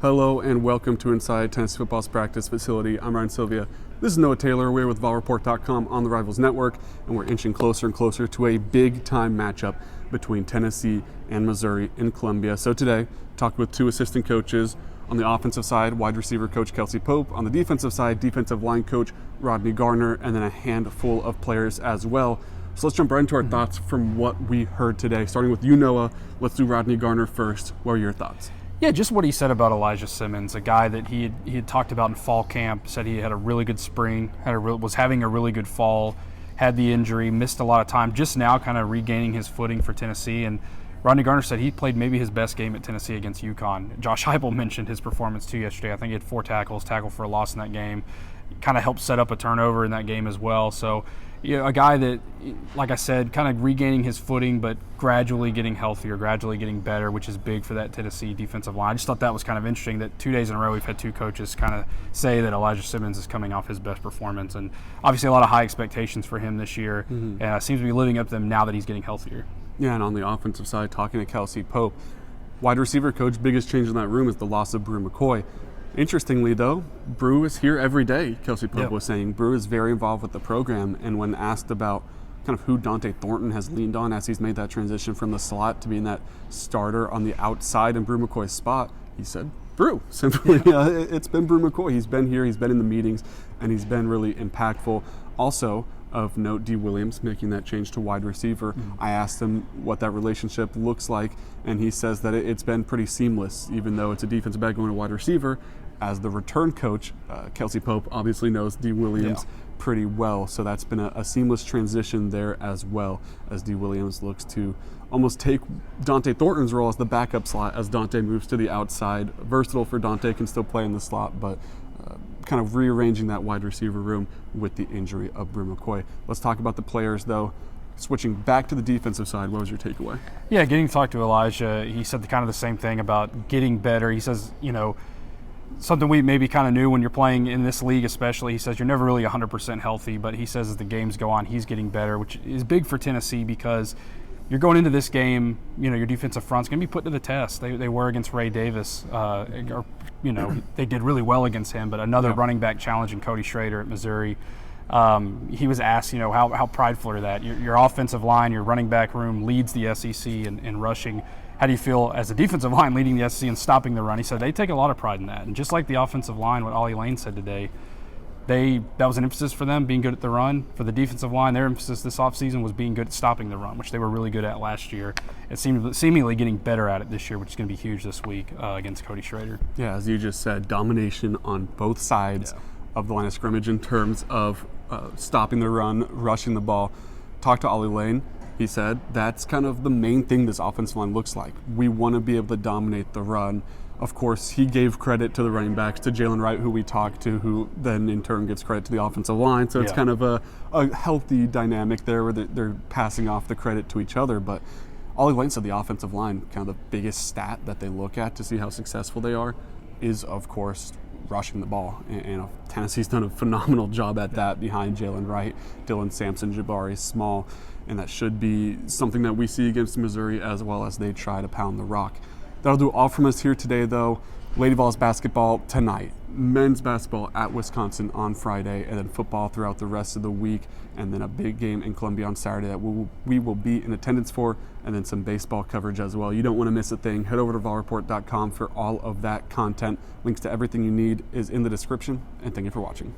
Hello and welcome to Inside Tennessee Football's practice facility. I'm Ryan Sylvia. This is Noah Taylor. We're with VolReport.com on the Rivals Network, and we're inching closer and closer to a big-time matchup between Tennessee and Missouri in Columbia. So today, talked with two assistant coaches. On the offensive side, wide receiver coach Kelsey Pope. On the defensive side, defensive line coach Rodney Garner, and then a handful of players as well. So let's jump right into our thoughts from what we heard today. Starting with you, Noah. Let's do Rodney Garner first. What are your thoughts? Yeah, just what he said about Elijah Simmons, a guy that he had talked about in fall camp, said he had a really good spring, was having a really good fall, had the injury, missed a lot of time, just now kind of regaining his footing for Tennessee. And Rodney Garner said he played maybe his best game at Tennessee against UConn. Josh Heupel mentioned his performance too yesterday. I think he had 4 tackles, tackle for a loss in that game. Kind of helped set up a turnover in that game as well. So, a guy that, like I said, kind of regaining his footing, but gradually getting healthier, gradually getting better, which is big for that Tennessee defensive line. I just thought that was kind of interesting that 2 days in a row we've had 2 coaches kind of say that Elijah Simmons is coming off his best performance. And obviously a lot of high expectations for him this year. And seems to be living up to them now that he's getting healthier. Yeah, and on the offensive side, talking to Kelsey Pope, wide receiver coach, biggest change in that room is the loss of Bru McCoy. Interestingly, though, Bru is here every day, Kelsey Pope was saying. Bru is very involved with the program, and when asked about kind of who Dante Thornton has leaned on as he's made that transition from the slot to being that starter on the outside in Bru McCoy's spot, he said, Bru. Simply, it's been Bru McCoy. He's been here, he's been in the meetings, and he's been really impactful. Also, of note, D. Williams making that change to wide receiver. I asked him what that relationship looks like, and he says that it's been pretty seamless, even though it's a defensive back going to wide receiver. As the return coach, Kelsey Pope obviously knows D. Williams pretty well, so that's been a seamless transition there as well, as D. Williams looks to almost take Dante Thornton's role as the backup slot as Dante moves to the outside. Versatile for Dante, can still play in the slot, but kind of rearranging that wide receiver room with the injury of Bru McCoy. Let's talk about the players, though. Switching back to the defensive side, what was your takeaway? Yeah, getting to talk to Elijah, he said kind of the same thing about getting better. He says, something we maybe kind of knew when you're playing in this league especially. He says you're never really 100% healthy, but he says as the games go on, he's getting better, which is big for Tennessee because you're going into this game, your defensive front's going to be put to the test. They were against Ray Davis. They did really well against him, but another running back challenging Cody Schrader at Missouri. He was asked, how prideful are that? Your offensive line, your running back room leads the SEC in rushing. How do you feel as a defensive line leading the SEC and stopping the run? He said they take a lot of pride in that. And just like the offensive line, what Ollie Lane said today, that was an emphasis for them, being good at the run. For the defensive line, their emphasis this offseason was being good at stopping the run, which they were really good at last year. It seemed seemingly getting better at it this year, which is going to be huge this week against Cody Schrader. Yeah, as you just said, domination on both sides of the line of scrimmage in terms of stopping the run, rushing the ball. Talk to Ollie Lane. He said that's kind of the main thing this offensive line looks like. We want to be able to dominate the run. Of course, he gave credit to the running backs, to Jalen Wright, who we talked to, who then in turn gives credit to the offensive line. So it's kind of a healthy dynamic there where they're passing off the credit to each other. But Ollie Lane said the offensive line, kind of the biggest stat that they look at to see how successful they are, is, of course, rushing the ball. And Tennessee's done a phenomenal job at that behind Jalen Wright, Dylan Sampson, Jabari Small. And that should be something that we see against Missouri as well as they try to pound the rock. That'll do all from us here today, though. Lady Vols basketball tonight, men's basketball at Wisconsin on Friday, and then football throughout the rest of the week, and then a big game in Columbia on Saturday that we will be in attendance for, and then some baseball coverage as well. You don't want to miss a thing. Head over to VolReport.com for all of that content. Links to everything you need is in the description, and thank you for watching.